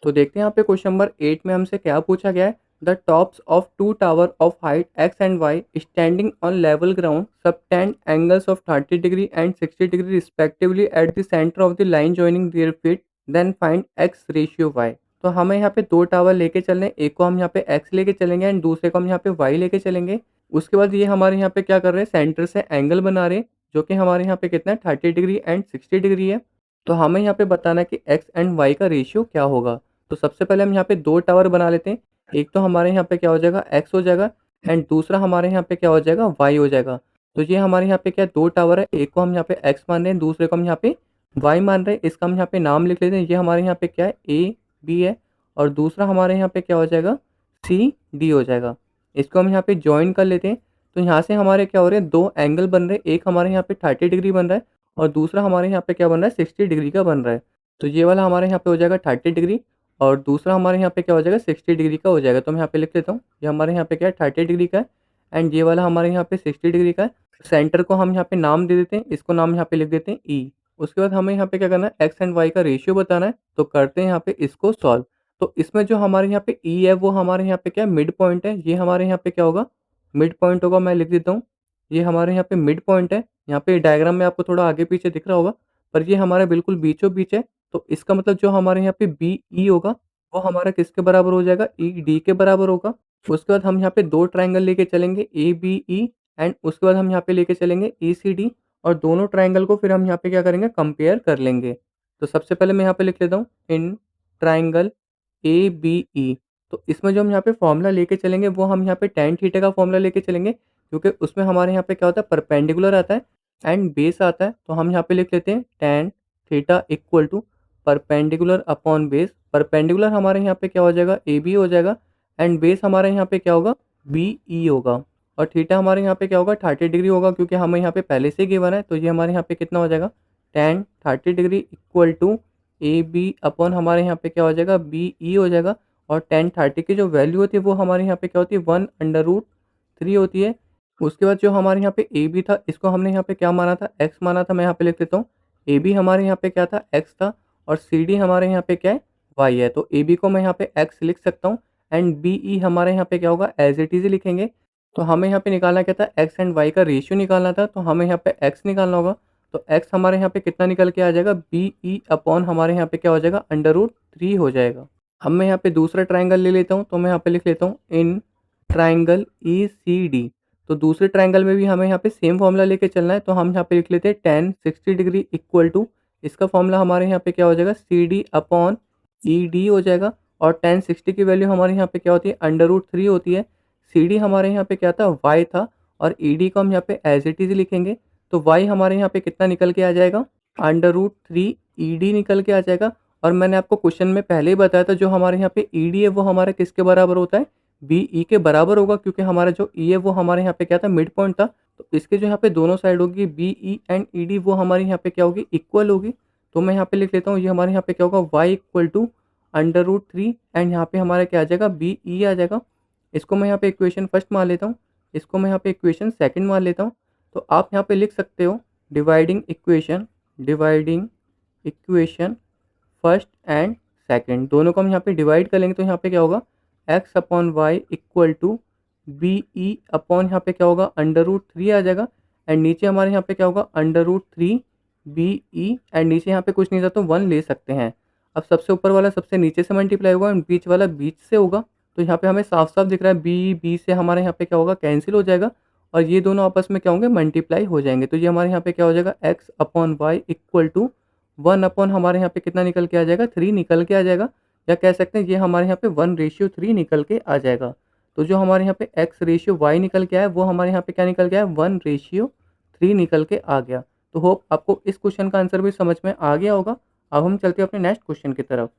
तो देखते हैं यहाँ पे क्वेश्चन नंबर 8 में हमसे क्या पूछा गया है। The tops of two tower of height X and Y standing on level ground subtend angles of 30 degree and 60 degree respectively at the centre of the line joining their feet, then find X ratio Y. तो हमें यहाँ पे दो tower लेके चलने हैं, एक को हम यहाँ पे एक्स लेके चलेंगे एंड दूसरे को हम यहाँ पे वाई लेके चलेंगे। उसके बाद ये हमारे यहाँ पे क्या कर रहे हैं, सेंटर से एंगल बना रहे हैं, जो कि हमारे यहाँ पे कितना है 30 डिग्री एंड 60 डिग्री है। तो हमें यहाँ पे बताना है कि एक्स एंड वाई का रेशियो क्या होगा। तो सबसे पहले हम यहाँ पे दो टावर बना लेते हैं। एक तो हमारे यहाँ पे क्या हो जाएगा, एक्स हो जाएगा एंड दूसरा हमारे यहाँ पे क्या हो जाएगा, वाई हो जाएगा। तो ये हमारे यहाँ पे क्या दो टावर है, एक को हम यहाँ पे एक्स मान रहे हैं, दूसरे को हम यहाँ पे वाई मान रहे हैं। इसका हम यहाँ पे नाम लिख लेते हैं। ये हमारे यहाँ पे क्या है, ए बी है और दूसरा हमारे यहाँ पे क्या हो जाएगा, सी डी हो जाएगा। इसको हम यहाँ पे ज्वाइन कर लेते हैं। तो यहाँ से हमारे क्या हो रहे हैं, दो एंगल बन रहे हैं। एक हमारे यहाँ पे 30 डिग्री बन रहा है और दूसरा हमारे यहाँ पे क्या बन रहा है, 60 डिग्री का बन रहा है। तो ये वाला हमारे यहाँ पे हो जाएगा 30 डिग्री और दूसरा हमारे यहाँ पे क्या हो जाएगा, 60 डिग्री का हो जाएगा। तो मैं यहाँ पे लिख लेता हूँ, ये हमारे यहाँ पे क्या है 30 डिग्री का है एंड ये वाला हमारे यहाँ पे 60 डिग्री का है। सेंटर को हम यहाँ पे नाम दे देते हैं, इसको नाम यहाँ पे लिख देते हैं ई। उसके बाद हमें यहाँ पे क्या करना है, एक्स एंड वाई का रेशियो बताना है। तो करते हैं यहाँ पे इसको सॉल्व। तो इसमें जो हमारे यहाँ पे ई है वो हमारे यहाँ पे क्या है, मिड पॉइंट है। ये हमारे यहाँ पे क्या होगा, मिड पॉइंट होगा। मैं लिख देता हूँ, ये हमारे यहाँ पे मिड पॉइंट है। यहाँ पे डायग्राम में आपको थोड़ा आगे पीछे दिख रहा होगा, पर ये हमारा बिल्कुल बीचों बीच है। तो इसका मतलब जो हमारे यहाँ पे बी ई होगा वो हमारा किसके बराबर हो जाएगा, ई डी के बराबर होगा। उसके बाद हम यहाँ पे दो ट्रायंगल लेके चलेंगे, ए बी ई एंड उसके बाद हम यहाँ पे लेके चलेंगे ई सी डी और दोनों ट्रायंगल को फिर हम यहाँ पे क्या करेंगे, कंपेयर कर लेंगे। तो सबसे पहले मैं यहाँ पे लिख लेता हूँ, in triangle A B E. तो इसमें जो हम यहाँ पे फॉर्मूला लेके चलेंगे वो हम यहाँ पे टेन थीटा का फॉर्मूला लेके चलेंगे, क्योंकि उसमें हमारे यहाँ पे क्या होता है, परपेंडिकुलर आता है एंड बेस आता है। तो हम यहाँ पे लिख लेते हैं tan theta equal to perpendicular upon base. Perpendicular हमारे यहाँ पे क्या हो जाएगा, ए बी हो जाएगा एंड बेस हमारे यहाँ पे क्या होगा, बी ई होगा। और थीटा हमारे यहाँ पे क्या होगा, 30 डिग्री होगा, क्योंकि हमें यहाँ पे पहले से गिवन है। तो ये हमारे यहाँ पे कितना हो जाएगा, tan 30 degree equal to A B upon हमारे यहाँ पे क्या हो जाएगा, बी ई हो जाएगा। और टेन 30 की जो वैल्यू होती है वो हमारे यहाँ पे क्या होती है, 1/√3 होती है। उसके बाद जो हमारे यहाँ पे ए बी था, इसको हमने यहाँ पे क्या माना था, एक्स माना था। मैं यहाँ पे लिख देता हूँ, ए बी हमारे यहाँ पे क्या था, एक्स था और सी डी हमारे यहाँ पे क्या है, वाई है। तो ए बी को मैं यहाँ पे एक्स लिख सकता हूँ एंड बी ई हमारे यहाँ पे क्या होगा, एज इट इज लिखेंगे। तो हमें यहाँ पे निकालना क्या था, एक्स एंड वाई का रेशियो निकालना था। तो हमें यहाँ पे एक्स निकालना होगा। तो एक्स हमारे यहाँ पे कितना निकल के आ जाएगा, बी ई अपॉन हमारे यहाँ पे क्या हो जाएगा, √3 हो जाएगा। अब मैं यहाँ पे दूसरा ट्रायंगल ले लेता हूँ। तो मैं यहाँ पे लिख लेता हूँ, in triangle E C D. तो दूसरे ट्रायंगल में भी हमें यहाँ पे सेम फॉर्मूला लेके चलना है। तो हम यहाँ पे लिख लेते हैं टेन 60 डिग्री इक्वल टू, इसका फॉर्मूला हमारे यहाँ पे क्या हो जाएगा, C D upon E D हो जाएगा। और टेन 60 की वैल्यू हमारे यहाँ पे क्या होती है, √3 होती है। सी डी हमारे यहाँ पे क्या था, वाई था और ई डी को हम यहाँ पे एज इट इज लिखेंगे। तो वाई हमारे यहाँ पे कितना निकल के आ जाएगा, √3 ई डी निकल के आ जाएगा। और मैंने आपको क्वेश्चन में पहले ही बताया था, जो हमारे यहाँ पे ई डी है वो हमारा किसके बराबर होता है, बी ई के बराबर होगा, क्योंकि हमारा जो ई है वो हमारे यहाँ पे क्या था, मिड पॉइंट था। तो इसके जो यहाँ पे दोनों साइड होगी, B E and E D, वो हमारे यहाँ पे क्या होगी, इक्वल होगी। तो मैं यहाँ पे लिख लेता हूँ, ये हमारे यहाँ पे क्या होगा, वाई इक्वल टू √3 एंड यहाँ पे हमारा क्या आ जाएगा, बी ई आ जाएगा। इसको मैं यहाँ पे इक्वेशन फर्स्ट मान लेता हूँ, इसको मैं यहाँ पे इक्वेशन सेकंड मान लेता हूँ। तो आप यहाँ पे लिख सकते हो, dividing equation first and second, दोनों को हम यहाँ पे डिवाइड कर लेंगे। तो यहाँ पे क्या होगा, X upon Y equal to B E upon यहाँ पे क्या होगा, √3 आ जाएगा एंड नीचे हमारे यहाँ पे क्या होगा, √3 बी ई एंड नीचे यहाँ पे कुछ नहीं था तो 1 ले सकते हैं। अब सबसे ऊपर वाला सबसे नीचे से मल्टीप्लाई होगा एंड बीच वाला बीच से होगा। तो यहाँ पे हमें साफ साफ दिख रहा है, बी बी से हमारे यहाँ पे क्या होगा, कैंसिल हो जाएगा और ये दोनों आपस में क्या होंगे, मल्टीप्लाई हो जाएंगे। तो ये हमारे यहाँ पे क्या हो जाएगा, X upon Y equal to 1 upon हमारे यहाँ पे कितना निकल के आ जाएगा, 3 निकल के आ जाएगा। या कह सकते हैं ये हमारे यहाँ पे 1:3 निकल के आ जाएगा। तो जो हमारे यहाँ पे एक्स रेशियो वाई निकल के आया वो हमारे यहाँ पे क्या निकल गया है, 1:3 निकल के आ गया। तो होप आपको इस क्वेश्चन का आंसर भी समझ में आ गया होगा। अब हम चलते हैं अपने नेक्स्ट क्वेश्चन की तरफ।